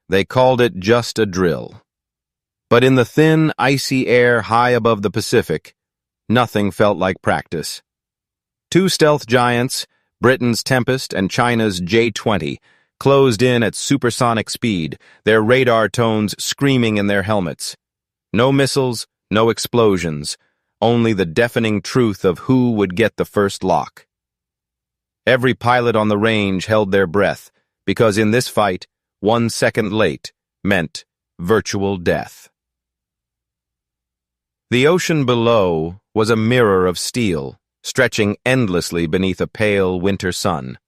They called it just a drill. But in the thin, icy air high above the Pacific, nothing felt like practice. Two stealth giants, Britain's Tempest and China's J-20, closed in at supersonic speed, their radar tones screaming in their helmets. No missiles, no explosions, only the deafening truth of who would get the first lock. Every pilot on the range held their breath, because in this fight, 1 second late meant virtual death. The ocean below was a mirror of steel, stretching endlessly beneath a pale winter sun.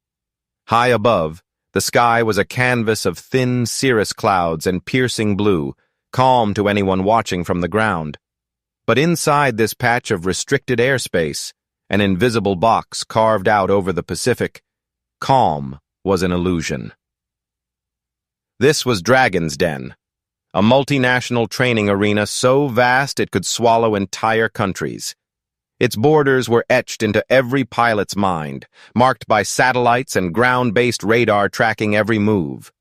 High above, the sky was a canvas of thin cirrus clouds and piercing blue, calm to anyone watching from the ground. But inside this patch of restricted airspace, an invisible box carved out over the Pacific, calm was an illusion. This was Dragon's Den, a multinational training arena so vast it could swallow entire countries. Its borders were etched into every pilot's mind, marked by satellites and ground-based radar tracking every move.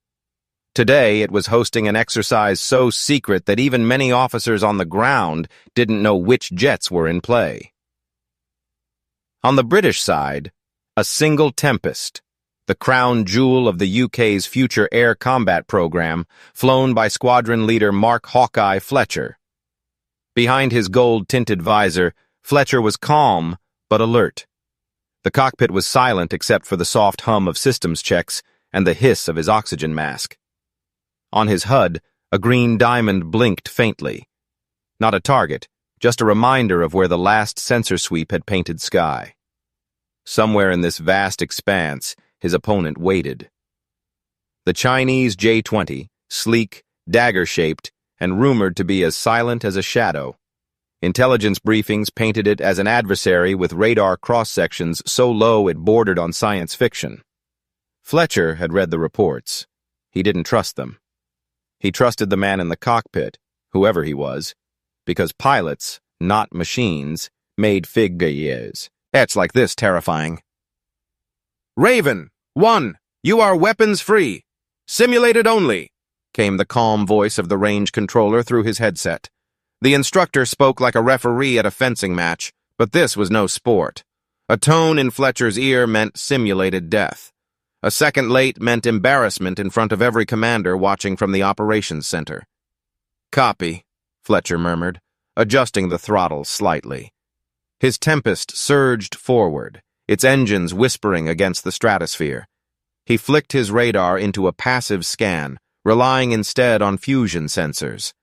Today, it was hosting an exercise so secret that even many officers on the ground didn't know which jets were in play. On the British side, a single Tempest, the crown jewel of the UK's future air combat program, flown by squadron leader Mark Hawkeye Fletcher. Behind his gold-tinted visor, Fletcher was calm, but alert. The cockpit was silent except for the soft hum of systems checks and the hiss of his oxygen mask. On his HUD, a green diamond blinked faintly. Not a target, just a reminder of where the last sensor sweep had painted sky. Somewhere in this vast expanse, his opponent waited. The Chinese J-20, sleek, dagger-shaped, and rumored to be as silent as a shadow. Intelligence briefings painted it as an adversary with radar cross-sections so low it bordered on science fiction. Fletcher had read the reports. He didn't trust them. He trusted the man in the cockpit, whoever he was, because pilots, not machines, made figures. It's like this terrifying. "Raven, 1, you are weapons free. Simulated only," came the calm voice of the range controller through his headset. The instructor spoke like a referee at a fencing match, but this was no sport. A tone in Fletcher's ear meant simulated death. A second late meant embarrassment in front of every commander watching from the operations center. "Copy," Fletcher murmured, adjusting the throttle slightly. His Tempest surged forward, its engines whispering against the stratosphere. He flicked his radar into a passive scan, relying instead on fusion sensors.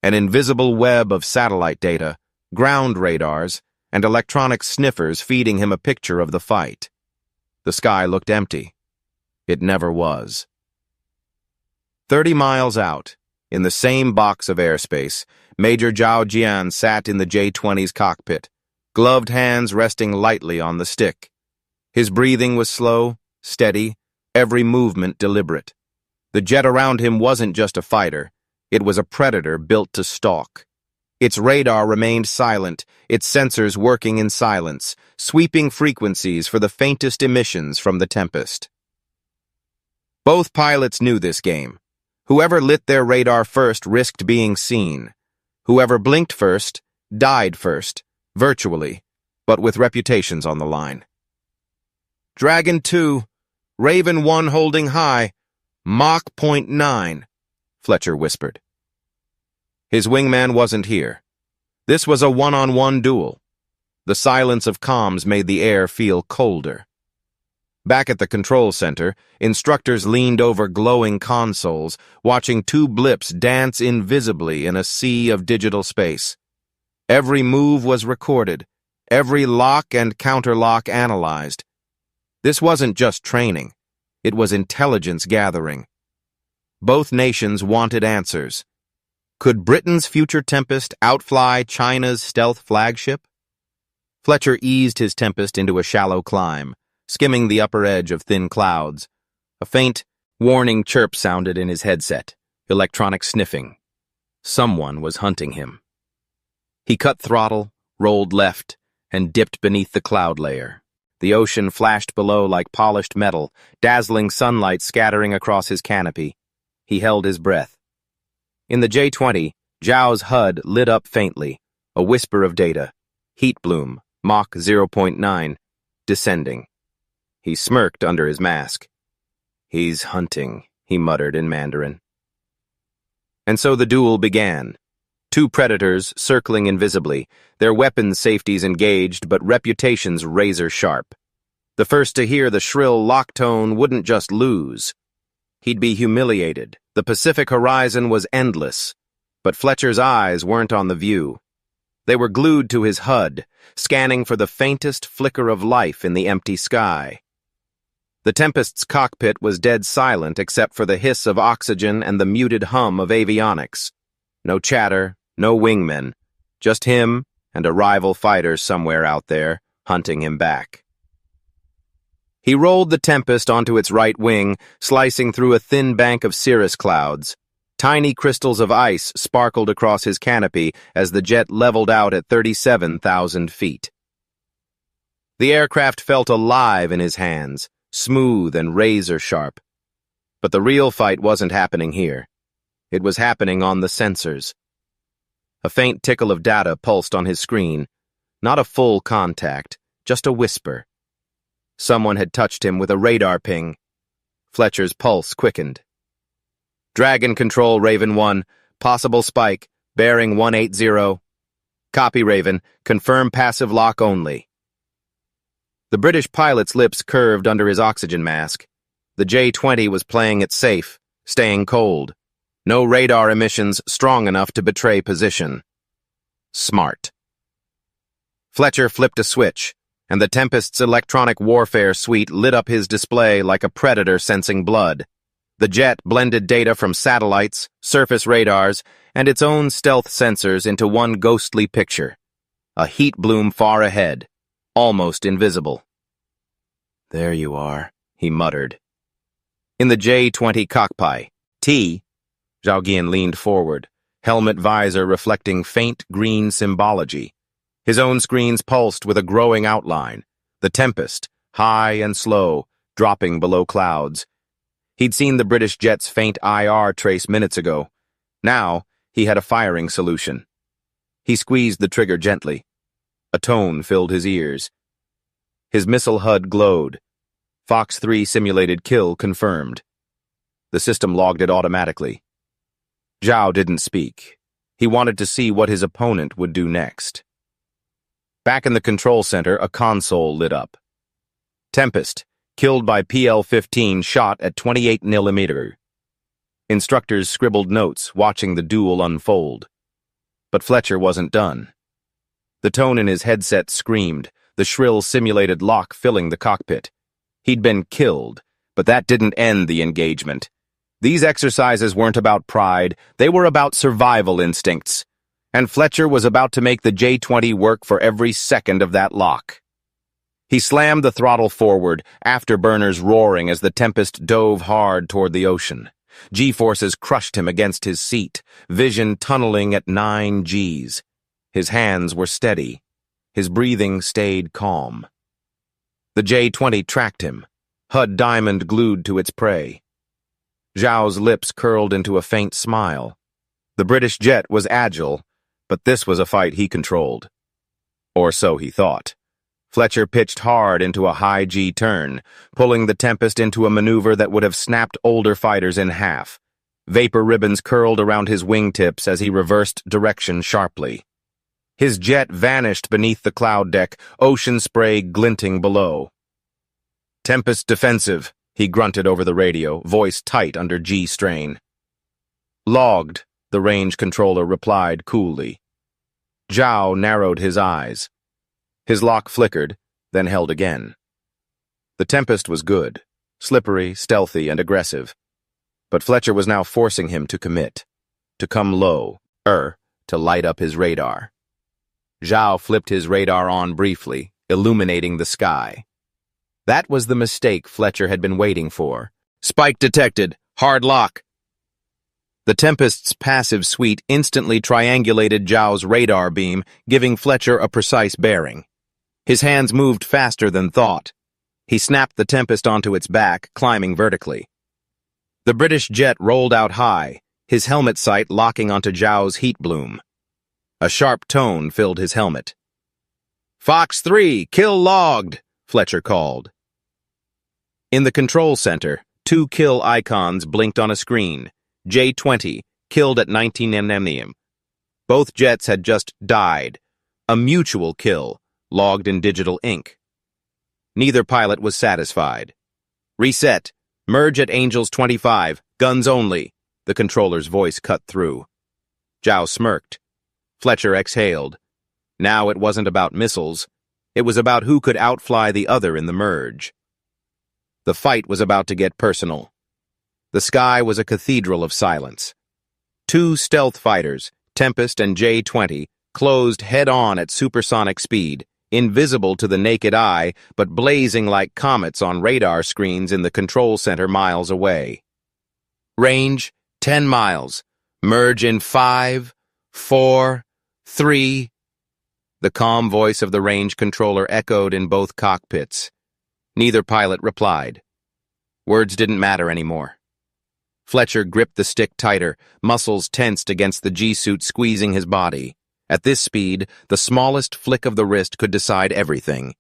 An invisible web of satellite data, ground radars, and electronic sniffers feeding him a picture of the fight. The sky looked empty. It never was. 30 miles out, in the same box of airspace, Major Zhao Jian sat in the J-20's cockpit, gloved hands resting lightly on the stick. His breathing was slow, steady, every movement deliberate. The jet around him wasn't just a fighter. It was a predator built to stalk. Its radar remained silent, its sensors working in silence, sweeping frequencies for the faintest emissions from the Tempest. Both pilots knew this game. Whoever lit their radar first risked being seen. Whoever blinked first, died first, virtually, but with reputations on the line. "Dragon 2, Raven 1 holding high, Mach .9, Fletcher whispered. His wingman wasn't here. This was a one-on-one duel. The silence of comms made the air feel colder. Back at the control center, instructors leaned over glowing consoles, watching two blips dance invisibly in a sea of digital space. Every move was recorded, every lock and counterlock analyzed. This wasn't just training. It was intelligence gathering. Both nations wanted answers. Could Britain's future Tempest outfly China's stealth flagship? Fletcher eased his Tempest into a shallow climb, skimming the upper edge of thin clouds. A faint, warning chirp sounded in his headset, electronic sniffing. Someone was hunting him. He cut throttle, rolled left, and dipped beneath the cloud layer. The ocean flashed below like polished metal, dazzling sunlight scattering across his canopy. He held his breath. In the J-20, Zhao's HUD lit up faintly, a whisper of data. Heat bloom, Mach 0.9, descending. He smirked under his mask. "He's hunting," he muttered in Mandarin. And so the duel began. Two predators circling invisibly, their weapons safeties engaged but reputations razor-sharp. The first to hear the shrill lock tone wouldn't just lose. He'd be humiliated. The Pacific horizon was endless, but Fletcher's eyes weren't on the view. They were glued to his HUD, scanning for the faintest flicker of life in the empty sky. The Tempest's cockpit was dead silent except for the hiss of oxygen and the muted hum of avionics. No chatter, no wingmen, just him and a rival fighter somewhere out there, hunting him back. He rolled the Tempest onto its right wing, slicing through a thin bank of cirrus clouds. Tiny crystals of ice sparkled across his canopy as the jet leveled out at 37,000 feet. The aircraft felt alive in his hands, smooth and razor-sharp. But the real fight wasn't happening here. It was happening on the sensors. A faint tickle of data pulsed on his screen. Not a full contact, just a whisper. Someone had touched him with a radar ping. Fletcher's pulse quickened. "Dragon Control, Raven 1. Possible spike. Bearing 180. Copy, Raven. Confirm passive lock only." The British pilot's lips curved under his oxygen mask. The J-20 was playing it safe, staying cold. No radar emissions strong enough to betray position. Smart. Fletcher flipped a switch, and the Tempest's electronic warfare suite lit up his display like a predator sensing blood. The jet blended data from satellites, surface radars, and its own stealth sensors into one ghostly picture. A heat bloom far ahead, almost invisible. "There you are," he muttered. In the J-20 cockpit, Zhao Gian leaned forward, helmet visor reflecting faint green symbology. His own screens pulsed with a growing outline. The Tempest, high and slow, dropping below clouds. He'd seen the British jet's faint IR trace minutes ago. Now, he had a firing solution. He squeezed the trigger gently. A tone filled his ears. His missile HUD glowed. Fox 3 simulated kill confirmed. The system logged it automatically. Zhao didn't speak. He wanted to see what his opponent would do next. Back in the control center, a console lit up. Tempest, killed by PL-15 shot at 28mm. Instructors scribbled notes, watching the duel unfold. But Fletcher wasn't done. The tone in his headset screamed, the shrill simulated lock filling the cockpit. He'd been killed, but that didn't end the engagement. These exercises weren't about pride, they were about survival instincts. And Fletcher was about to make the J-20 work for every second of that lock. He slammed the throttle forward, afterburners roaring as the Tempest dove hard toward the ocean. G-forces crushed him against his seat, vision tunneling at 9 Gs. His hands were steady. His breathing stayed calm. The J-20 tracked him, HUD diamond glued to its prey. Zhao's lips curled into a faint smile. The British jet was agile, but this was a fight he controlled. Or so he thought. Fletcher pitched hard into a high G turn, pulling the Tempest into a maneuver that would have snapped older fighters in half. Vapor ribbons curled around his wingtips as he reversed direction sharply. His jet vanished beneath the cloud deck, ocean spray glinting below. "Tempest defensive," he grunted over the radio, voice tight under G strain. "Logged," the range controller replied coolly. Zhao narrowed his eyes. His lock flickered, then held again. The Tempest was good, slippery, stealthy, and aggressive. But Fletcher was now forcing him to commit, to come low, to light up his radar. Zhao flipped his radar on briefly, illuminating the sky. That was the mistake Fletcher had been waiting for. "Spike detected. Hard lock." The Tempest's passive suite instantly triangulated Zhao's radar beam, giving Fletcher a precise bearing. His hands moved faster than thought. He snapped the Tempest onto its back, climbing vertically. The British jet rolled out high, his helmet sight locking onto Zhao's heat bloom. A sharp tone filled his helmet. "Fox 3, kill logged," Fletcher called. In the control center, 2 kill icons blinked on a screen. J-20, killed at 19 nm. Both jets had just died. A mutual kill, logged in digital ink. Neither pilot was satisfied. "Reset. Merge at Angels 25. Guns only," the controller's voice cut through. Zhao smirked. Fletcher exhaled. Now it wasn't about missiles. It was about who could outfly the other in the merge. The fight was about to get personal. The sky was a cathedral of silence. 2 stealth fighters, Tempest and J-20, closed head-on at supersonic speed, invisible to the naked eye, but blazing like comets on radar screens in the control center miles away. Range, 10 miles. Merge in 5, 4, 3. The calm voice of the range controller echoed in both cockpits. Neither pilot replied. Words didn't matter anymore. Fletcher gripped the stick tighter, muscles tensed against the G-suit squeezing his body. At this speed, the smallest flick of the wrist could decide everything.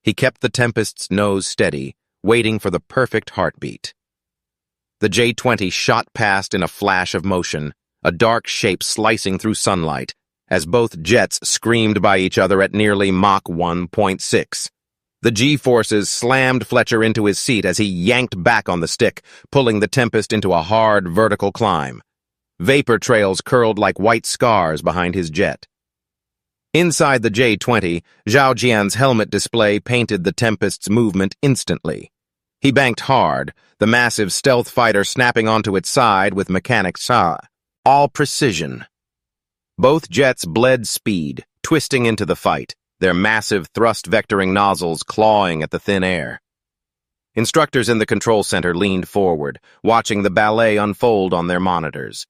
He kept the Tempest's nose steady, waiting for the perfect heartbeat. The J-20 shot past in a flash of motion, a dark shape slicing through sunlight, as both jets screamed by each other at nearly Mach 1.6. The G-forces slammed Fletcher into his seat as he yanked back on the stick, pulling the Tempest into a hard, vertical climb. Vapor trails curled like white scars behind his jet. Inside the J-20, Zhao Jian's helmet display painted the Tempest's movement instantly. He banked hard, the massive stealth fighter snapping onto its side with mechanics all precision. Both jets bled speed, twisting into the fight, their massive thrust-vectoring nozzles clawing at the thin air. Instructors in the control center leaned forward, watching the ballet unfold on their monitors.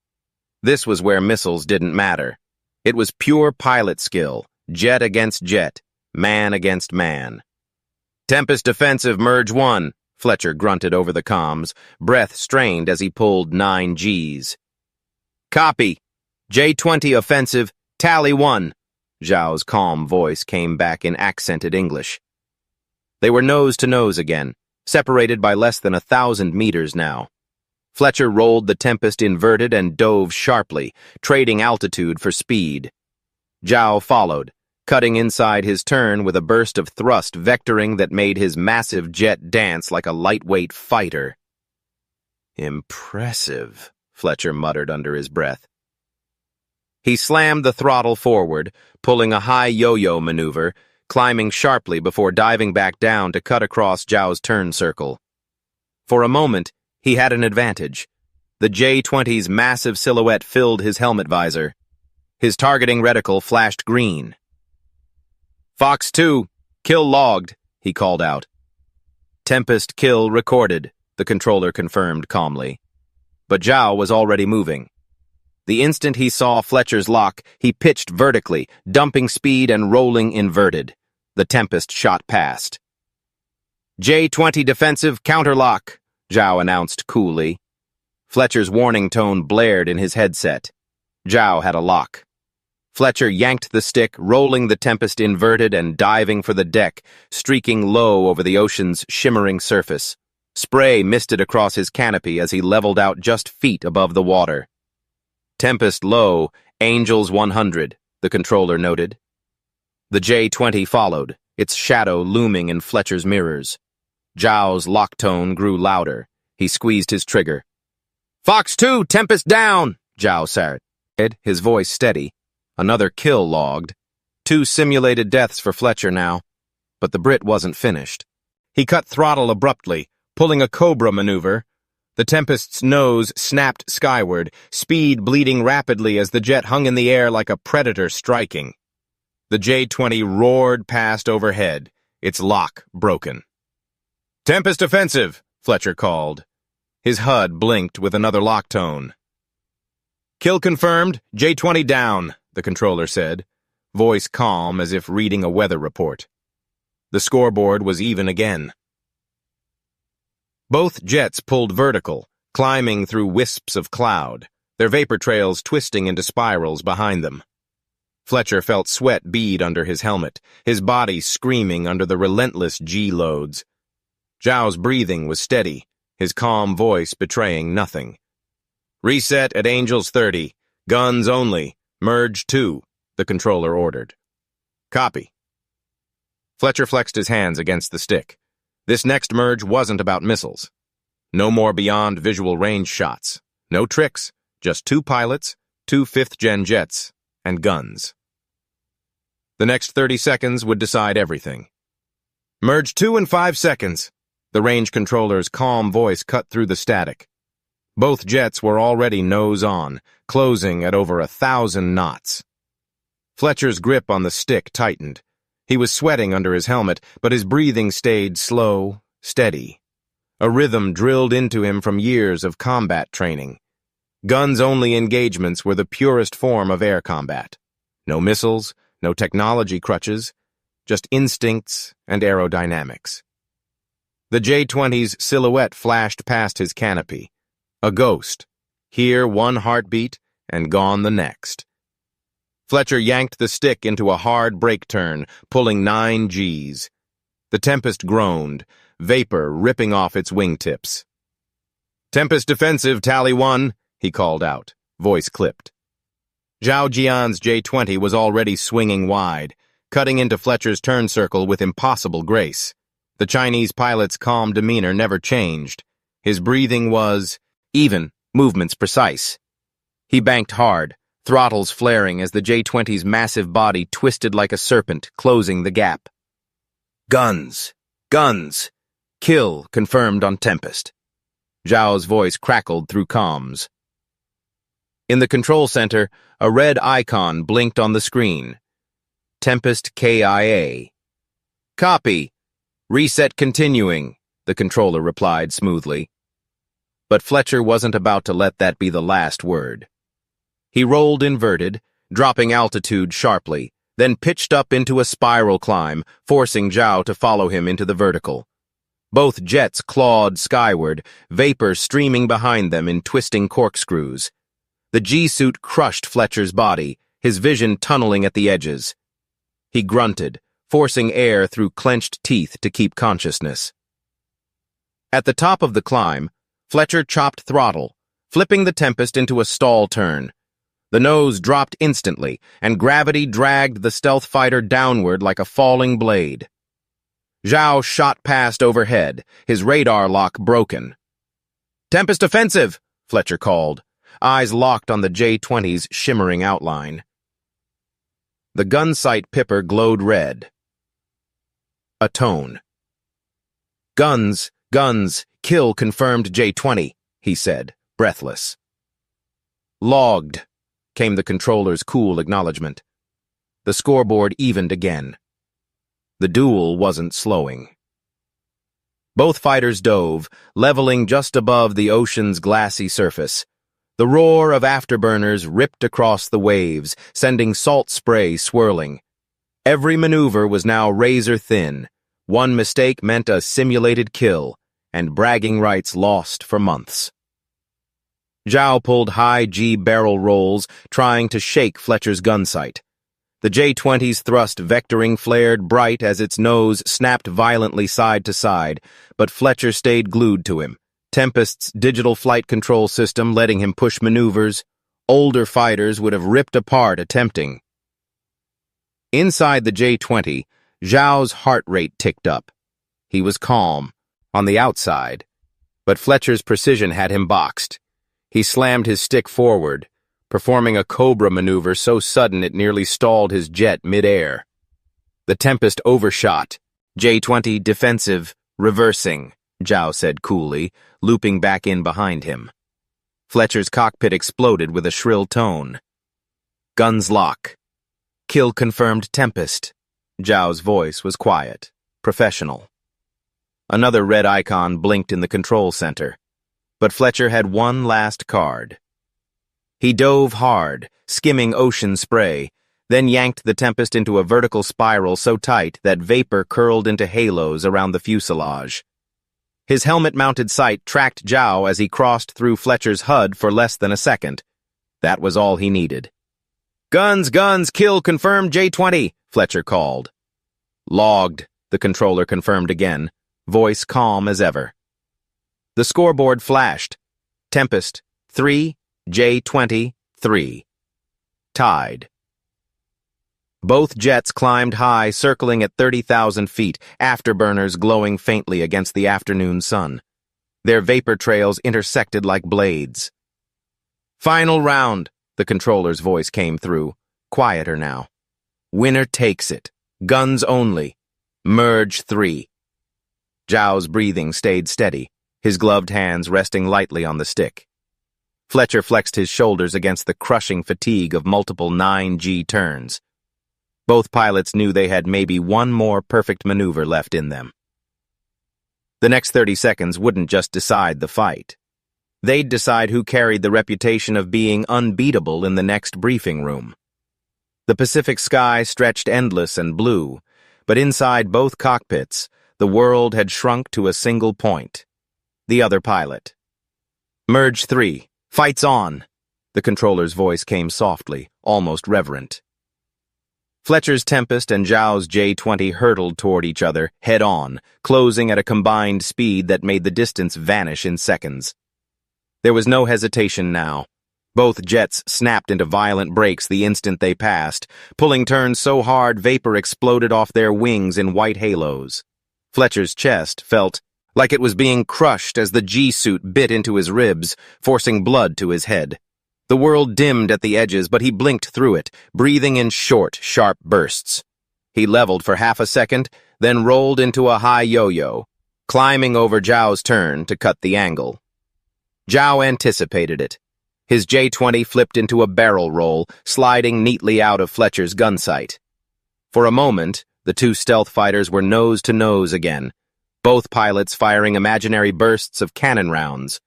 This was where missiles didn't matter. It was pure pilot skill, jet against jet, man against man. "Tempest defensive, merge 1, Fletcher grunted over the comms, breath strained as he pulled 9 Gs. "Copy. J-20 offensive, tally 1. Zhao's calm voice came back in accented English. They were nose to nose again, separated by less than 1,000 meters now. Fletcher rolled the Tempest inverted and dove sharply, trading altitude for speed. Zhao followed, cutting inside his turn with a burst of thrust vectoring that made his massive jet dance like a lightweight fighter. "Impressive," Fletcher muttered under his breath. He slammed the throttle forward, pulling a high yo-yo maneuver, climbing sharply before diving back down to cut across Zhao's turn circle. For a moment, he had an advantage. The J-20's massive silhouette filled his helmet visor. His targeting reticle flashed green. "Fox 2, kill logged," he called out. "Tempest kill recorded," the controller confirmed calmly. But Zhao was already moving. The instant he saw Fletcher's lock, he pitched vertically, dumping speed and rolling inverted. The Tempest shot past. "J-20 defensive counterlock," Zhao announced coolly. Fletcher's warning tone blared in his headset. Zhao had a lock. Fletcher yanked the stick, rolling the Tempest inverted and diving for the deck, streaking low over the ocean's shimmering surface. Spray misted across his canopy as he leveled out just feet above the water. "Tempest low, Angels 100, the controller noted. The J-20 followed, its shadow looming in Fletcher's mirrors. Zhao's lock tone grew louder. He squeezed his trigger. "Fox 2, Tempest down!" Zhao said, his voice steady. Another kill logged. 2 simulated deaths for Fletcher now. But the Brit wasn't finished. He cut throttle abruptly, pulling a Cobra maneuver. The Tempest's nose snapped skyward, speed bleeding rapidly as the jet hung in the air like a predator striking. The J-20 roared past overhead, its lock broken. "Tempest offensive," Fletcher called. His HUD blinked with another lock tone. "Kill confirmed, J-20 down," the controller said, voice calm as if reading a weather report. The scoreboard was even again. Both jets pulled vertical, climbing through wisps of cloud, their vapor trails twisting into spirals behind them. Fletcher felt sweat bead under his helmet, his body screaming under the relentless G-loads. Zhao's breathing was steady, his calm voice betraying nothing. "Reset at Angels 30. Guns only. Merge 2, the controller ordered. "Copy." Fletcher flexed his hands against the stick. This next merge wasn't about missiles. No more beyond visual range shots. No tricks, just 2 pilots, 2 5th-gen jets, and guns. The next 30 seconds would decide everything. "Merge 2 in 5 seconds. The range controller's calm voice cut through the static. Both jets were already nose-on, closing at over 1,000 knots. Fletcher's grip on the stick tightened. He was sweating under his helmet, but his breathing stayed slow, steady. A rhythm drilled into him from years of combat training. Guns-only engagements were the purest form of air combat. No missiles, no technology crutches, just instincts and aerodynamics. The J-20's silhouette flashed past his canopy. A ghost. Here one heartbeat, and gone the next. Fletcher yanked the stick into a hard brake turn, pulling 9 Gs. The Tempest groaned, vapor ripping off its wingtips. "Tempest defensive, tally 1, he called out, voice clipped. Zhao Jian's J-20 was already swinging wide, cutting into Fletcher's turn circle with impossible grace. The Chinese pilot's calm demeanor never changed. His breathing was even, movements precise. He banked hard, throttles flaring as the J-20's massive body twisted like a serpent, closing the gap. "Guns! Guns! Kill confirmed on Tempest." Zhao's voice crackled through comms. In the control center, a red icon blinked on the screen. Tempest KIA. "Copy. Reset continuing," the controller replied smoothly. But Fletcher wasn't about to let that be the last word. He rolled inverted, dropping altitude sharply, then pitched up into a spiral climb, forcing Zhao to follow him into the vertical. Both jets clawed skyward, vapor streaming behind them in twisting corkscrews. The G-suit crushed Fletcher's body, his vision tunneling at the edges. He grunted, forcing air through clenched teeth to keep consciousness. At the top of the climb, Fletcher chopped throttle, flipping the Tempest into a stall turn. The nose dropped instantly, and gravity dragged the stealth fighter downward like a falling blade. Zhao shot past overhead, his radar lock broken. "Tempest offensive!" Fletcher called, eyes locked on the J-20's shimmering outline. The gun sight pipper glowed red. A tone. "Guns, guns, kill confirmed J-20, he said, breathless. "Logged," came the controller's cool acknowledgement. The scoreboard evened again. The duel wasn't slowing. Both fighters dove, leveling just above the ocean's glassy surface. The roar of afterburners ripped across the waves, sending salt spray swirling. Every maneuver was now razor-thin. One mistake meant a simulated kill, and bragging rights lost for months. Zhao pulled high G barrel rolls, trying to shake Fletcher's gun sight. The J-20's thrust vectoring flared bright as its nose snapped violently side to side, but Fletcher stayed glued to him. Tempest's digital flight control system letting him push maneuvers. Older fighters would have ripped apart attempting. Inside the J-20, Zhao's heart rate ticked up. He was calm, on the outside, but Fletcher's precision had him boxed. He slammed his stick forward, performing a cobra maneuver so sudden it nearly stalled his jet mid-air. The Tempest overshot. J-20 defensive, reversing, Zhao said coolly, looping back in behind him. Fletcher's cockpit exploded with a shrill tone. "Guns lock. Kill confirmed Tempest." Zhao's voice was quiet, professional. Another red icon blinked in the control center, but Fletcher had one last card. He dove hard, skimming ocean spray, then yanked the Tempest into a vertical spiral so tight that vapor curled into halos around the fuselage. His helmet-mounted sight tracked Zhao as he crossed through Fletcher's HUD for less than a second. That was all he needed. "Guns, guns, kill confirmed J-20, Fletcher called. "Logged," the controller confirmed again, voice calm as ever. The scoreboard flashed. Tempest, 3, J-20, 3. Tied. Both jets climbed high, circling at 30,000 feet, afterburners glowing faintly against the afternoon sun. Their vapor trails intersected like blades. "Final round," the controller's voice came through, quieter now. "Winner takes it. Guns only. Merge 3. Zhao's breathing stayed steady, his gloved hands resting lightly on the stick. Fletcher flexed his shoulders against the crushing fatigue of multiple 9G turns. Both pilots knew they had maybe one more perfect maneuver left in them. The next 30 seconds wouldn't just decide the fight. They'd decide who carried the reputation of being unbeatable in the next briefing room. The Pacific sky stretched endless and blue, but inside both cockpits, the world had shrunk to a single point. The other pilot. "Merge 3. Fight's on!" The controller's voice came softly, almost reverent. Fletcher's Tempest and Zhao's J-20 hurtled toward each other, head-on, closing at a combined speed that made the distance vanish in seconds. There was no hesitation now. Both jets snapped into violent brakes the instant they passed, pulling turns so hard vapor exploded off their wings in white halos. Fletcher's chest felt like it was being crushed as the G-suit bit into his ribs, forcing blood to his head. The world dimmed at the edges, but he blinked through it, breathing in short, sharp bursts. He leveled for half a second, then rolled into a high yo-yo, climbing over Zhao's turn to cut the angle. Zhao anticipated it. His J-20 flipped into a barrel roll, sliding neatly out of Fletcher's gun sight. For a moment, the two stealth fighters were nose to nose again, both pilots firing imaginary bursts of cannon rounds.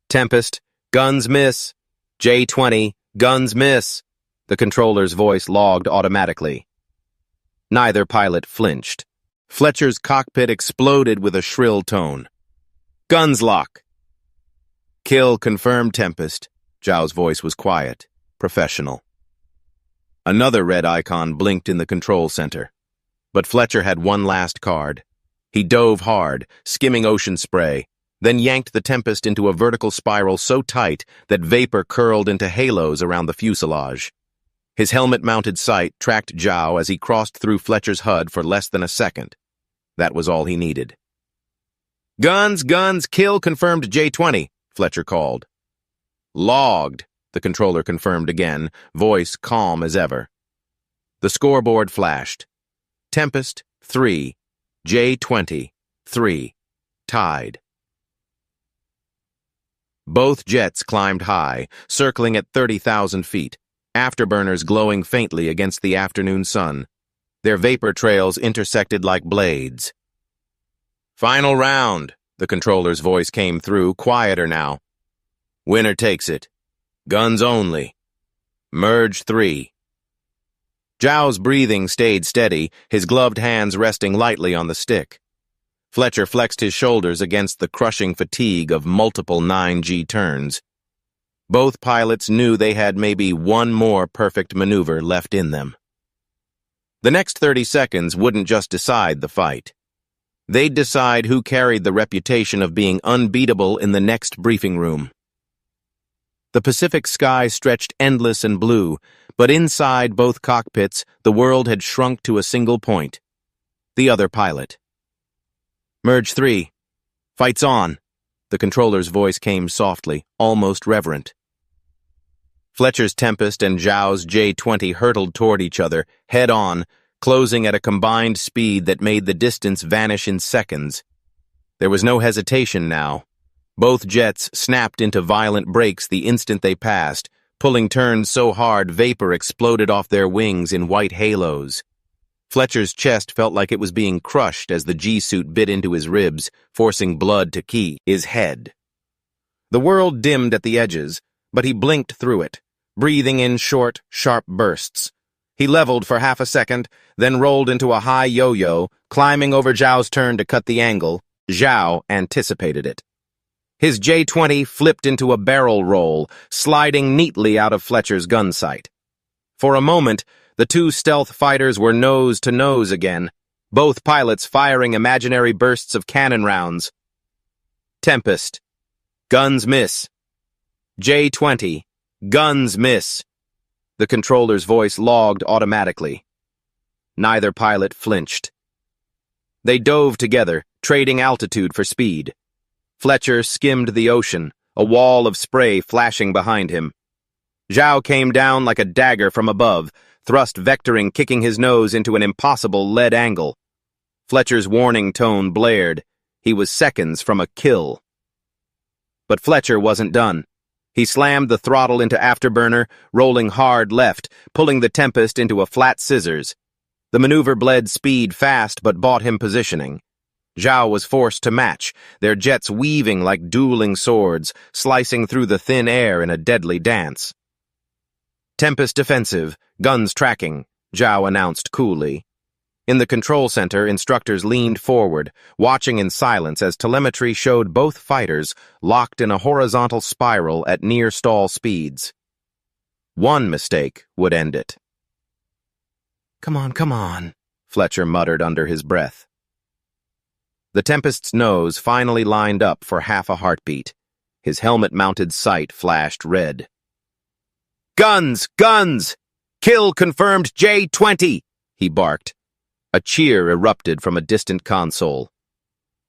Tempest, guns miss. J-20, guns miss. The controller's voice logged automatically. Neither pilot flinched. Fletcher's cockpit exploded with a shrill tone. "Guns lock." "Kill confirmed, Tempest." Zhao's voice was quiet, professional. Another red icon blinked in the control center. But Fletcher had one last card. He dove hard, skimming ocean spray, then yanked the Tempest into a vertical spiral so tight that vapor curled into halos around the fuselage. His helmet-mounted sight tracked Zhao as he crossed through Fletcher's HUD for less than a second. That was all he needed. "Guns, guns, kill confirmed J-20, Fletcher called. "Logged," the controller confirmed again, voice calm as ever. The scoreboard flashed. Tempest, 3, J-20, 3. Tied. Both jets climbed high, circling at 30,000 feet, afterburners glowing faintly against the afternoon sun. Their vapor trails intersected like blades. "Final round," the controller's voice came through, quieter now. "Winner takes it. Guns only. Merge 3. Zhao's breathing stayed steady, his gloved hands resting lightly on the stick. Fletcher flexed his shoulders against the crushing fatigue of multiple 9G turns. Both pilots knew they had maybe one more perfect maneuver left in them. The next 30 seconds wouldn't just decide the fight. They'd decide who carried the reputation of being unbeatable in the next briefing room. The Pacific sky stretched endless and blue, but inside both cockpits, the world had shrunk to a single point. The other pilot. "Merge 3. Fight's on." The controller's voice came softly, almost reverent. Fletcher's Tempest and Zhao's J-20 hurtled toward each other, head-on, closing at a combined speed that made the distance vanish in seconds. There was no hesitation now. Both jets snapped into violent brakes the instant they passed, pulling turns so hard vapor exploded off their wings in white halos. Fletcher's chest felt like it was being crushed as the G-suit bit into his ribs, forcing blood to key his head. The world dimmed at the edges, but he blinked through it, breathing in short, sharp bursts. He leveled for half a second, then rolled into a high yo-yo, climbing over Zhao's turn to cut the angle, Zhao anticipated it. His J-20 flipped into a barrel roll, sliding neatly out of Fletcher's gun sight. For a moment, the two stealth fighters were nose to nose again, both pilots firing imaginary bursts of cannon rounds. Tempest. Guns miss. J-20. Guns miss. The controller's voice logged automatically. Neither pilot flinched. They dove together, trading altitude for speed. Fletcher skimmed the ocean, a wall of spray flashing behind him. Zhao came down like a dagger from above, thrust vectoring, kicking his nose into an impossible lead angle. Fletcher's warning tone blared. He was seconds from a kill. But Fletcher wasn't done. He slammed the throttle into afterburner, rolling hard left, pulling the Tempest into a flat scissors. The maneuver bled speed fast but bought him positioning. Zhao was forced to match, their jets weaving like dueling swords, slicing through the thin air in a deadly dance. Tempest defensive, guns tracking, Zhao announced coolly. In the control center, instructors leaned forward, watching in silence as telemetry showed both fighters locked in a horizontal spiral at near-stall speeds. One mistake would end it. Come on, Fletcher muttered under his breath. The Tempest's nose finally lined up for half a heartbeat. His helmet-mounted sight flashed red. Guns! Guns! Kill confirmed J-20! He barked. A cheer erupted from a distant console.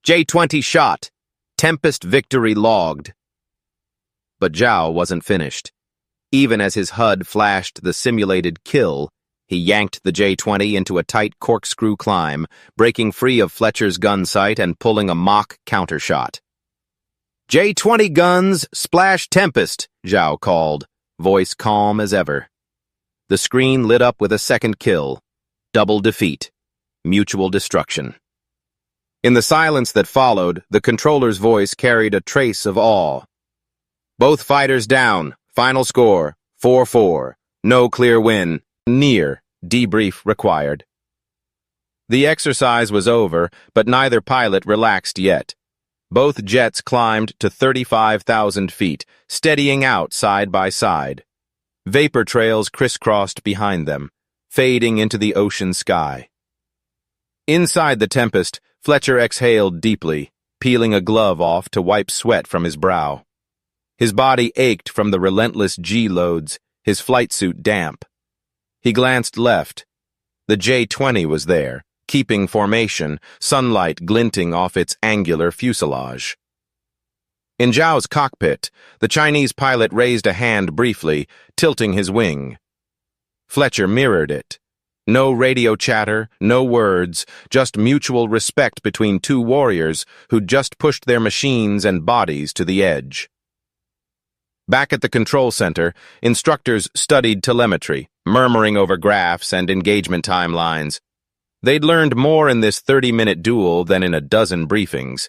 J-20 shot. Tempest victory logged. But Zhao wasn't finished. Even as his HUD flashed the simulated kill, he yanked the J-20 into a tight corkscrew climb, breaking free of Fletcher's gun sight and pulling a mock countershot. J-20 guns, splash Tempest, Zhao called, voice calm as ever. The screen lit up with a second kill. Double defeat. Mutual destruction. In the silence that followed, the controller's voice carried a trace of awe. Both fighters down. Final score, 4-4. No clear win. Near. Debrief required. The exercise was over, but neither pilot relaxed yet. Both jets climbed to 35,000 feet, steadying out side by side. Vapor trails crisscrossed behind them, fading into the ocean sky. Inside the Tempest, Fletcher exhaled deeply, peeling a glove off to wipe sweat from his brow. His body ached from the relentless G-loads, his flight suit damp. He glanced left. The J-20 was there, keeping formation, sunlight glinting off its angular fuselage. In Zhao's cockpit, the Chinese pilot raised a hand briefly, tilting his wing. Fletcher mirrored it. No radio chatter, no words, just mutual respect between two warriors who'd just pushed their machines and bodies to the edge. Back at the control center, instructors studied telemetry, murmuring over graphs and engagement timelines. They'd learned more in this 30-minute duel than in a dozen briefings.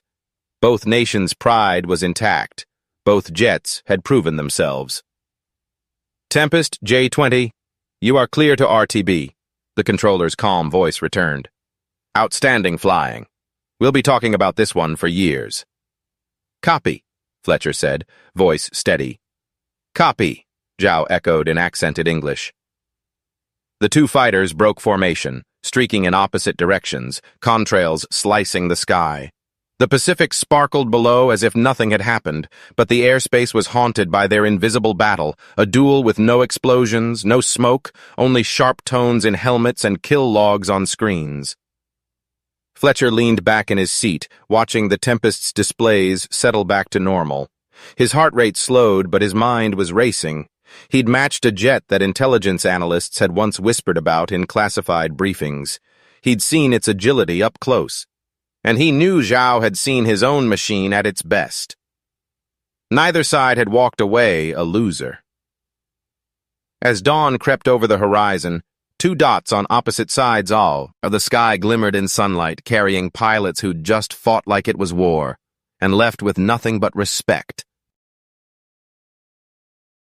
Both nations' pride was intact. Both jets had proven themselves. Tempest, J-20, you are clear to RTB, the controller's calm voice returned. Outstanding flying. We'll be talking about this one for years. Copy, Fletcher said, voice steady. Copy, Zhao echoed in accented English. The two fighters broke formation, streaking in opposite directions, contrails slicing the sky. The Pacific sparkled below as if nothing had happened, but the airspace was haunted by their invisible battle, a duel with no explosions, no smoke, only sharp tones in helmets and kill logs on screens. Fletcher leaned back in his seat, watching the Tempest's displays settle back to normal. His heart rate slowed, but his mind was racing. He'd matched a jet that intelligence analysts had once whispered about in classified briefings. He'd seen its agility up close. And he knew Zhao had seen his own machine at its best. Neither side had walked away a loser. As dawn crept over the horizon, two dots on opposite sides of the sky glimmered in sunlight, carrying pilots who'd just fought like it was war, and left with nothing but respect.